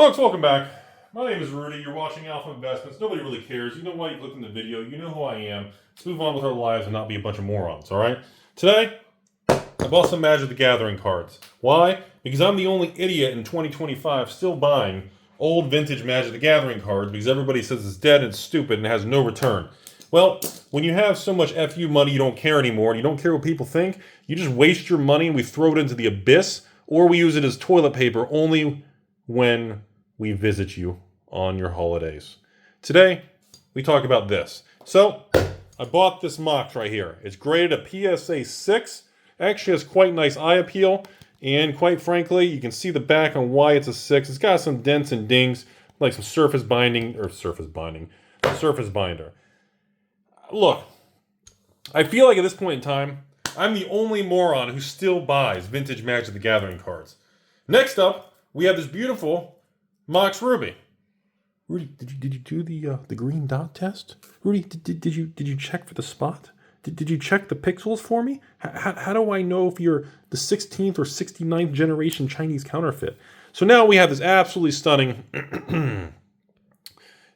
Folks, welcome back. My name is Rudy. You're watching Alpha Investments. Nobody really cares. You know why you clicked in the video. You know who I am. Let's move on with our lives and not be a bunch of morons, all right? Today, I bought some Magic the Gathering cards. Why? Because I'm the only idiot in 2025 still buying old vintage Magic the Gathering cards because everybody says it's dead and it's stupid and has no return. Well, when you have so much FU money you don't care anymore and you don't care what people think, you just waste your money and we throw it into the abyss, or we use it as toilet paper only when we visit you on your holidays. Today, we talk about this. So, I bought this Mox right here. It's graded a PSA 6. Actually has quite nice eye appeal. And quite frankly, you can see the back on why it's a 6. It's got some dents and dings, like some surface binder. Look, I feel like at this point in time, I'm the only moron who still buys vintage Magic the Gathering cards. Next up, we have this beautiful Mox Ruby. Rudy, did you do the green dot test? Rudy, did you check for the spot? Did you check the pixels for me? How do I know if you're the 16th or 69th generation Chinese counterfeit? So now we have this absolutely stunning,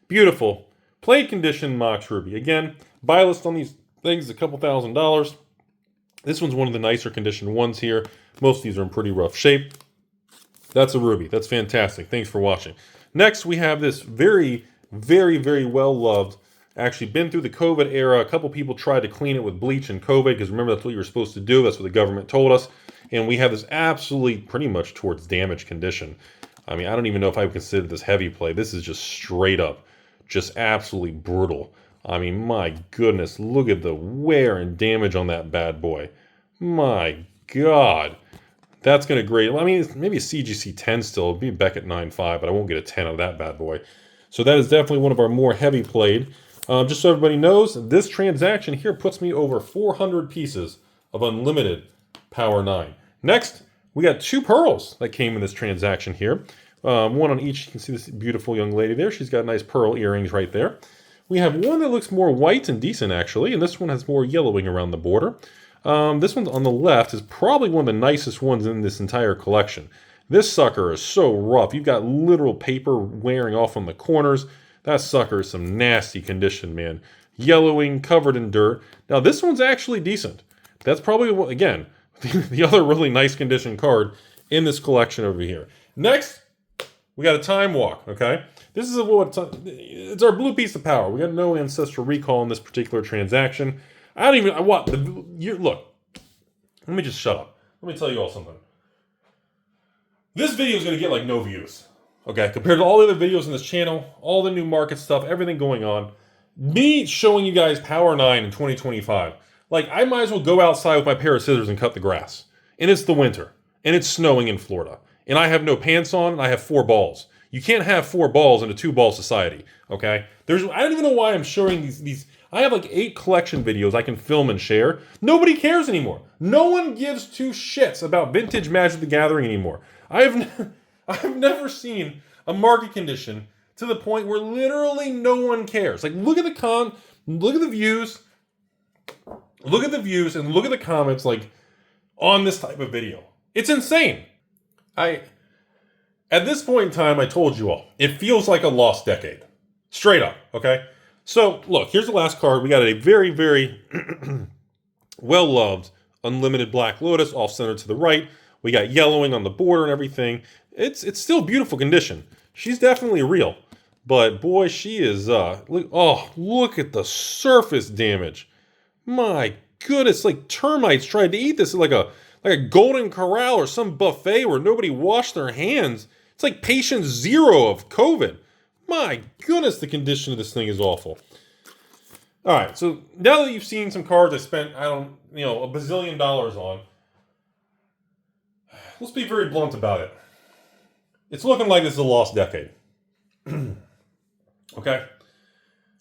beautiful, played condition Mox Ruby. Again, buy list on these things is a couple $1,000s. This one's one of the nicer conditioned ones here. Most of these are in pretty rough shape. That's a Ruby. That's fantastic. Thanks for watching. Next, we have this very, very, very well-loved, actually been through the COVID era. A couple people tried to clean it with bleach and COVID, because remember, that's what you were supposed to do. That's what the government told us. And we have this absolutely pretty much towards damaged condition. I mean, I don't even know if I would consider this heavy play. This is just straight up, just absolutely brutal. I mean, my goodness, look at the wear and damage on that bad boy. My God. That's going to grade. I mean, maybe a CGC 10 still. It'd be Beckett 9.5, but I won't get a 10 out of that bad boy. So that is definitely one of our more heavy played. Just so everybody knows, this transaction here puts me over 400 pieces of unlimited Power 9. Next, we got 2 pearls that came in this transaction here. One on each. You can see this beautiful young lady there. She's got nice pearl earrings right there. We have one that looks more white and decent, actually, and this one has more yellowing around the border. This one on the left is probably one of the nicest ones in this entire collection. This sucker is so rough. You've got literal paper wearing off on the corners. That sucker is some nasty condition, man. Yellowing, covered in dirt. Now, this one's actually decent. That's probably, again, the other really nice condition card in this collection over here. Next, we got a Time Walk, okay? This is it's our blue piece of power. We got no ancestral recall in this particular transaction. I don't even, look, let me just shut up. Let me tell you all something. This video is going to get like no views, okay? Compared to all the other videos in this channel, all the new market stuff, everything going on. Me showing you guys Power 9 in 2025. Like, I might as well go outside with my pair of scissors and cut the grass. And it's the winter. And it's snowing in Florida. And I have no pants on, and I have 4 balls. You can't have 4 balls in a 2-ball society, okay? I don't even know why I'm showing these. I have like 8 collection videos I can film and share. Nobody cares anymore. No one gives 2 shits about vintage Magic the Gathering anymore. I've never seen a market condition to the point where literally no one cares. Like, look at the views, and look at the comments, like, on this type of video. It's insane. At this point in time, I told you all, it feels like a lost decade. Straight up, okay? So, look, here's the last card. We got a very, very well-loved Unlimited Black Lotus, off-centered to the right. We got yellowing on the border and everything. It's still beautiful condition. She's definitely real. But, boy, she is, look at the surface damage. My goodness, like termites tried to eat this like a Golden Corral or some buffet where nobody washed their hands. It's like patient 0 of COVID. My goodness, the condition of this thing is awful. All right, so now that you've seen some cards I spent, a bazillion dollars on, let's be very blunt about it. It's looking like this is a lost decade. Okay?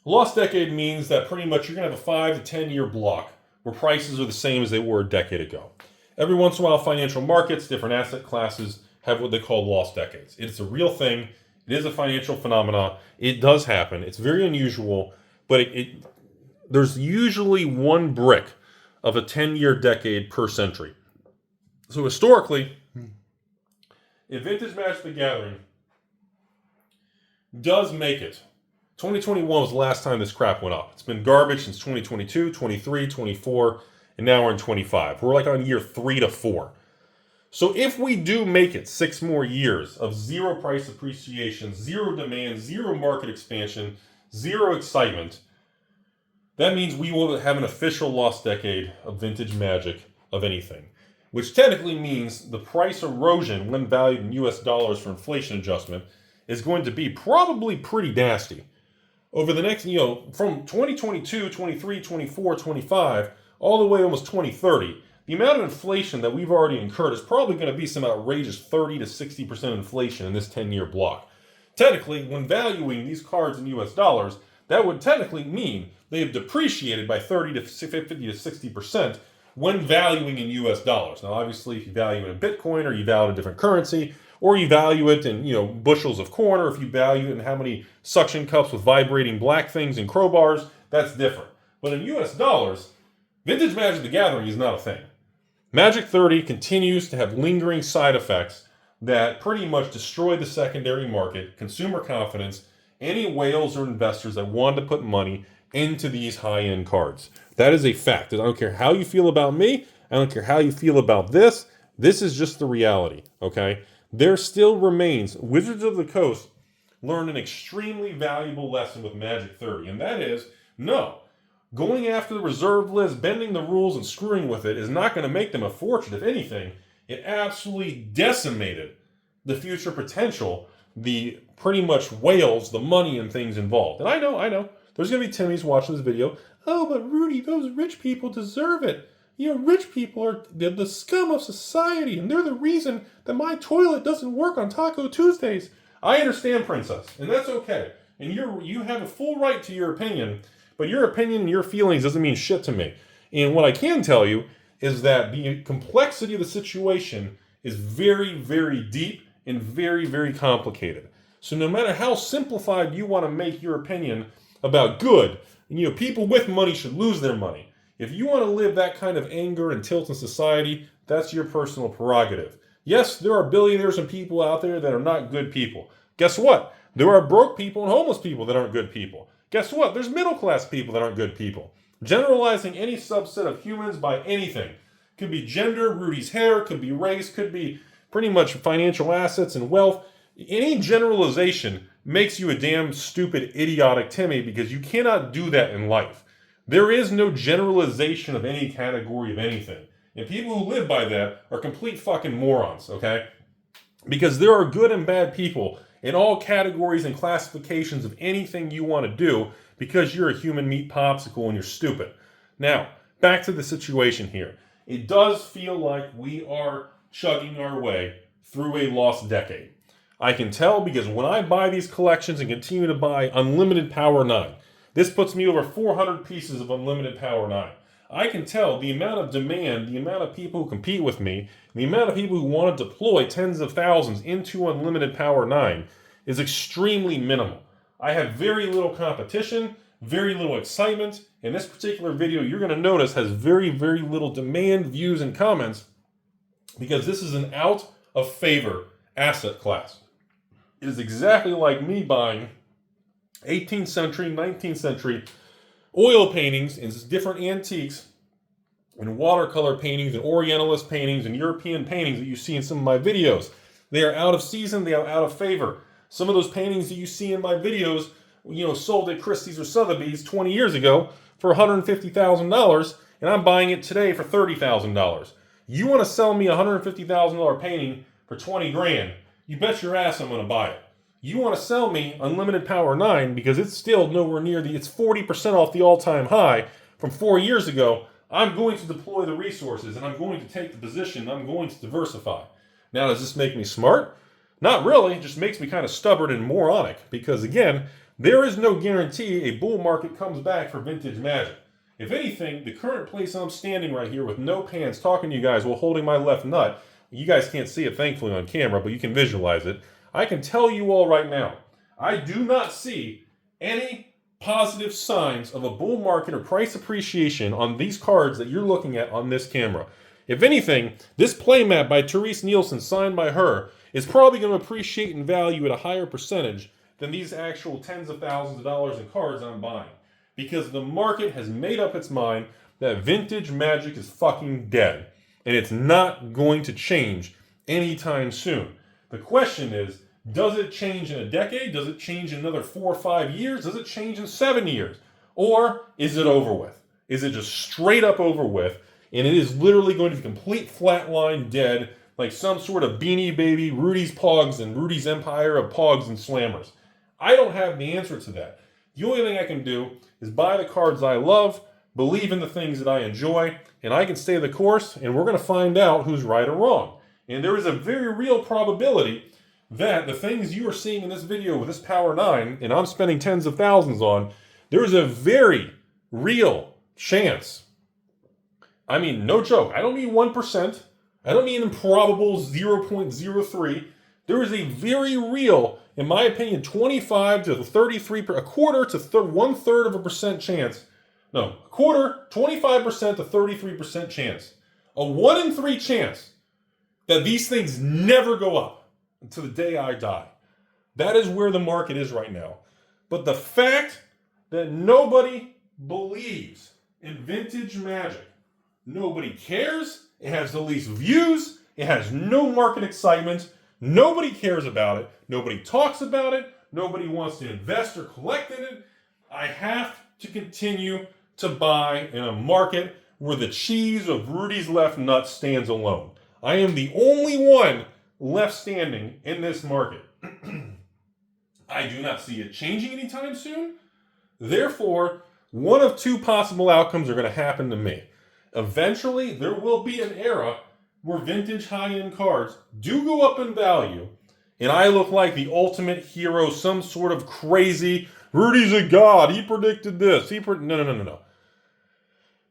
A lost decade means that pretty much you're going to have a 5 to 10 year block where prices are the same as they were a decade ago. Every once in a while, financial markets, different asset classes have what they call lost decades. It's a real thing. It is a financial phenomenon. It does happen. It's very unusual, but there's usually one brick of a 10-year decade per century. So historically, if vintage Magic the Gathering does make it. 2021 was the last time this crap went up. It's been garbage since 2022, 23, 24, and now we're in 25. We're like on year 3 to 4. So if we do make it 6 more years of zero price appreciation, zero demand, zero market expansion, zero excitement, that means we will have an official lost decade of vintage magic of anything, which technically means the price erosion when valued in US dollars for inflation adjustment is going to be probably pretty nasty. Over the next, from 2022, 23, 24, 25, all the way almost 2030, the amount of inflation that we've already incurred is probably going to be some outrageous 30 to 60% inflation in this 10-year block. Technically, when valuing these cards in US dollars, that would technically mean they have depreciated by 30 to 50 to 60% when valuing in US dollars. Now, obviously, if you value it in Bitcoin or you value it in a different currency, or you value it in bushels of corn, or if you value it in how many suction cups with vibrating black things and crowbars, that's different. But in US dollars, vintage Magic the Gathering is not a thing. Magic 30 continues to have lingering side effects that pretty much destroy the secondary market, consumer confidence, any whales or investors that want to put money into these high-end cards. That is a fact. I don't care how you feel about me. I don't care how you feel about this. This is just the reality, okay? There still remains, Wizards of the Coast learned an extremely valuable lesson with Magic 30, and that is, no, going after the reserve list, bending the rules, and screwing with it is not going to make them a fortune. If anything, it absolutely decimated the future potential, the pretty much whales, the money and things involved. And I know, there's going to be Timmys watching this video. Oh, but Rudy, those rich people deserve it. Rich people are the scum of society, and they're the reason that my toilet doesn't work on Taco Tuesdays. I understand, Princess, and that's okay. And you have a full right to your opinion, but your opinion and your feelings doesn't mean shit to me. And what I can tell you is that the complexity of the situation is very, very deep and very, very complicated. So no matter how simplified you want to make your opinion about good, people with money should lose their money. If you want to live that kind of anger and tilt in society, that's your personal prerogative. Yes, there are billionaires and people out there that are not good people. Guess what? There are broke people and homeless people that aren't good people. Guess what? There's middle-class people that aren't good people. Generalizing any subset of humans by anything. Could be gender, Rudy's hair, could be race, could be pretty much financial assets and wealth. Any generalization makes you a damn stupid, idiotic Timmy, because you cannot do that in life. There is no generalization of any category of anything. And people who live by that are complete fucking morons, okay? Because there are good and bad people in all categories and classifications of anything you want to do because you're a human meat popsicle and you're stupid. Now, back to the situation here. It does feel like we are chugging our way through a lost decade. I can tell because when I buy these collections and continue to buy Unlimited Power 9, this puts me over 400 pieces of Unlimited Power 9. I can tell the amount of demand, the amount of people who compete with me, the amount of people who want to deploy tens of thousands into Unlimited Power 9 is extremely minimal. I have very little competition, very little excitement, and this particular video you're going to notice has very, very little demand, views, and comments because this is an out of favor asset class. It is exactly like me buying 18th century, 19th century oil paintings and different antiques and watercolor paintings and Orientalist paintings and European paintings that you see in some of my videos. They are out of season, they are out of favor. Some of those paintings that you see in my videos, sold at Christie's or Sotheby's 20 years ago for $150,000, and I'm buying it today for $30,000. You want to sell me a $150,000 painting for 20 grand, you bet your ass I'm going to buy it. You want to sell me Unlimited Power 9 because it's still nowhere near it's 40% off the all-time high from 4 years ago. I'm going to deploy the resources and I'm going to take the position. I'm going to diversify. Now, does this make me smart? Not really. It just makes me kind of stubborn and moronic because, again, there is no guarantee a bull market comes back for vintage Magic. If anything, the current place I'm standing right here with no pants talking to you guys while holding my left nut, you guys can't see it thankfully on camera, but you can visualize it. I can tell you all right now, I do not see any positive signs of a bull market or price appreciation on these cards that you're looking at on this camera. If anything, this playmat by Therese Nielsen, signed by her, is probably going to appreciate in value at a higher percentage than these actual tens of thousands of dollars in cards I'm buying. Because the market has made up its mind that vintage Magic is fucking dead. And it's not going to change anytime soon. The question is, does it change in a decade? Does it change in another 4 or 5 years? Does it change in 7 years? Or is it over with? Is it just straight up over with? And it is literally going to be complete flatline dead, like some sort of Beanie Baby, Rudy's Pogs, and Rudy's Empire of Pogs and Slammers. I don't have the answer to that. The only thing I can do is buy the cards I love, believe in the things that I enjoy, and I can stay the course, and we're going to find out who's right or wrong. And there is a very real probability that the things you are seeing in this video with this Power 9, and I'm spending tens of thousands on, there is a very real chance. I mean, no joke. I don't mean 1%. I don't mean improbable 0.03. There is a very real, in my opinion, 25 to 33, a quarter to 1/3 of a percent chance. No, a quarter, 25% to 33% chance. A 1 in 3 chance that these things never go up until the day I die. That is where the market is right now. But the fact that nobody believes in vintage Magic, nobody cares, it has the least views, it has no market excitement, nobody cares about it, nobody talks about it, nobody wants to invest or collect in it. I have to continue to buy in a market where the cheese of Rudy's left nut stands alone. I am the only one left standing in this market. I do not see it changing anytime soon. Therefore, one of two possible outcomes are going to happen to me. Eventually, there will be an era where vintage high-end cards do go up in value, and I look like the ultimate hero, some sort of crazy, Rudy's a god, he predicted this, no.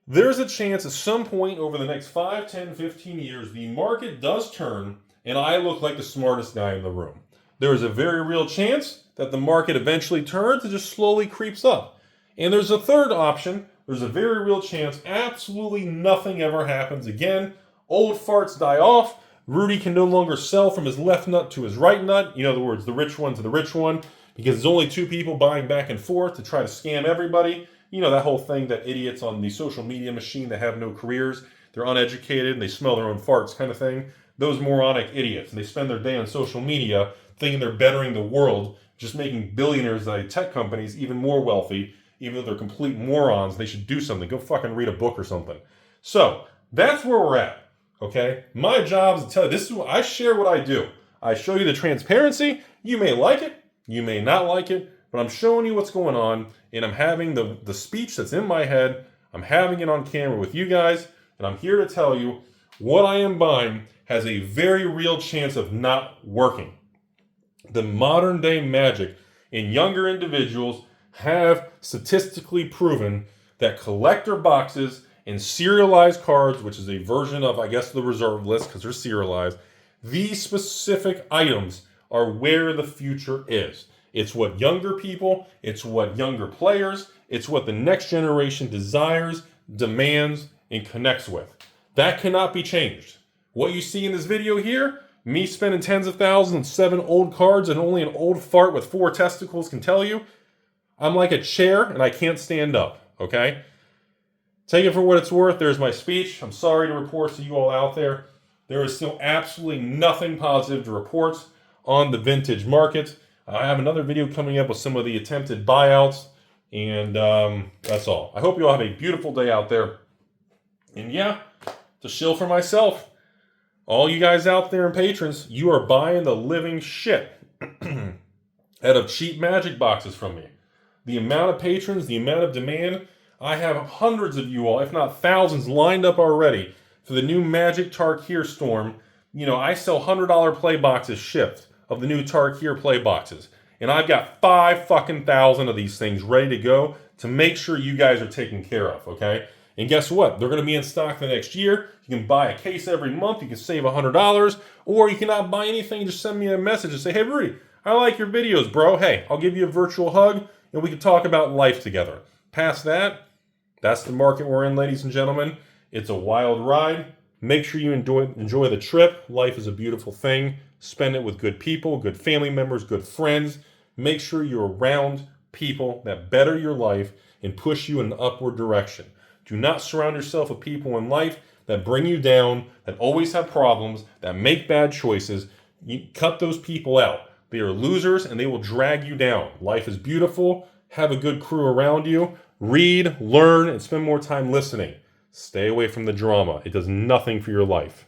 There's a chance at some point over the next 5, 10, 15 years, the market does turn, and I look like the smartest guy in the room. There is a very real chance that the market eventually turns and just slowly creeps up. And there's a third option. There's a very real chance absolutely nothing ever happens again. Old farts die off. Rudy can no longer sell from his left nut to his right nut. In other words, the rich one to the rich one, because there's only two people buying back and forth to try to scam everybody. You know, that whole thing that idiots on the social media machine that have no careers, they're uneducated and they smell their own farts kind of thing. Those moronic idiots. And they spend their day on social media thinking they're bettering the world, just making billionaires like tech companies even more wealthy, even though they're complete morons. They should do something. Go fucking read a book or something. So, that's where we're at. Okay? My job is to tell you, this is what I share what I do. I show you the transparency. You may like it. You may not like it. But I'm showing you what's going on, and I'm having the speech that's in my head. I'm having it on camera with you guys, and I'm here to tell you what I am buying has a very real chance of not working. The modern day Magic in younger individuals have statistically proven that collector boxes and serialized cards, which is a version of, I guess, the reserve list because they're serialized, these specific items are where the future is. It's what younger people, it's what younger players, it's what the next generation desires, demands, and connects with. That cannot be changed. What you see in this video here, me spending tens of thousands on 7 old cards and only an old fart with 4 testicles can tell you, I'm like a chair and I can't stand up, okay? Take it for what it's worth. There's my speech. I'm sorry to report to you all out there. There is still absolutely nothing positive to report on the vintage market. I have another video coming up with some of the attempted buyouts, and that's all. I hope you all have a beautiful day out there. And yeah, to shill for myself, all you guys out there and patrons, you are buying the living shit out of cheap Magic boxes from me. The amount of patrons, the amount of demand, I have hundreds of you all, if not thousands, lined up already for the new Magic Tarkir Storm. You know, I sell $100 play boxes shipped of the new Tarkir play boxes. And I've got 5,000 of these things ready to go to make sure you guys are taken care of, okay? And guess what? They're going to be in stock the next year. You can buy a case every month. You can save $100. Or you cannot buy anything. Just send me a message and say, hey, Rudy, I like your videos, bro. Hey, I'll give you a virtual hug and we can talk about life together. Past that, that's the market we're in, ladies and gentlemen. It's a wild ride. Make sure you enjoy the trip. Life is a beautiful thing. Spend it with good people, good family members, good friends. Make sure you're around people that better your life and push you in an upward direction. Do not surround yourself with people in life that bring you down, that always have problems, that make bad choices. You cut those people out. They are losers and they will drag you down. Life is beautiful. Have a good crew around you. Read, learn, and spend more time listening. Stay away from the drama. It does nothing for your life.